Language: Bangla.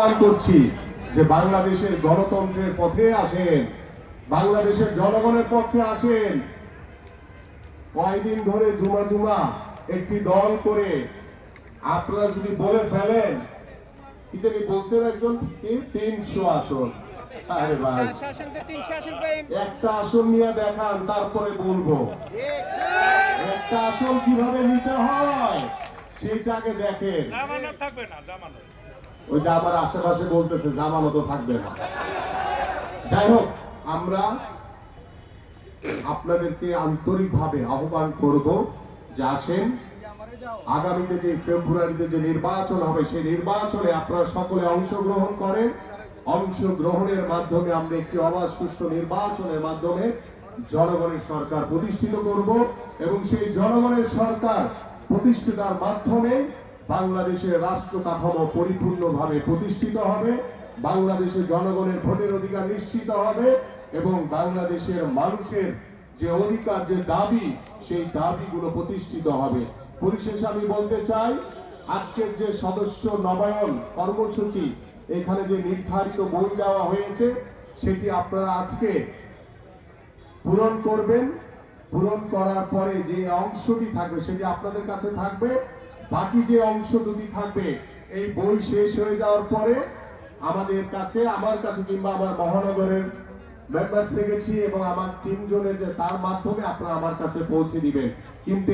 আহ্বান করছি যে বাংলাদেশের গণতন্ত্রের পথে আসেন, বাংলাদেশের জনগণের পক্ষে আসেন। কয়দিন ধরে জুমা জুমা একটি দল করে আপনারা যদি বলে ফেলেন, কি জানি বলছেন একজন, 300 আসন। আরে ভাই, একটা আসন নিয়ে দেখান, তারপরে বলবো। একটা আসন কিভাবে নিতে হয় সেটাকে দেখেন। ওই যে আমার আশেপাশে বলতেছে জামানত থাকবে না। যাই হোক, আমরা আপনাদেরকে আন্তরিকভাবে আহ্বান করব যে আসেন, আগামীতে যে ফেব্রুয়ারিতে যে নির্বাচন হবে সেই নির্বাচনে আপনারা সকলে অংশগ্রহণ করেন। অংশগ্রহণের মাধ্যমে আমরা একটি অবাধ সুষ্ঠু নির্বাচনের মাধ্যমে জনগণের সরকার প্রতিষ্ঠিত করব এবং সেই জনগণের সরকার প্রতিষ্ঠিতার মাধ্যমে বাংলাদেশের রাষ্ট্র কাঠামো পরিপূর্ণভাবে প্রতিষ্ঠিত হবে, বাংলাদেশের জনগণের ভোটের অধিকার নিশ্চিত হবে এবং বাংলাদেশের মানুষের যে অধিকার, যে দাবি, সেই দাবিগুলো প্রতিষ্ঠিত হবে। পরিশেষে আমি বলতে চাই, আজকের যে সদস্য নবায়ন কর্মসূচি, এখানে যে নির্ধারিত বই দেওয়া হয়েছে সেটি আপনারা আজকে পূরণ করবেন। পূরণ করার পরে যে অংশটি থাকবে সেটি আপনাদের কাছে থাকবে। বাকি যে অংশ দুটি থাকবে, এই বই শেষ হয়ে যাওয়ার পরে আমাদের কাছে, আমার কাছে কিংবা আমার মহানগরের মেম্বার সেক্রেটারি এবং আমার টিম জোনের যে তার মাধ্যমে আপনারা আমার কাছে পৌঁছে দিবেন। কিন্তু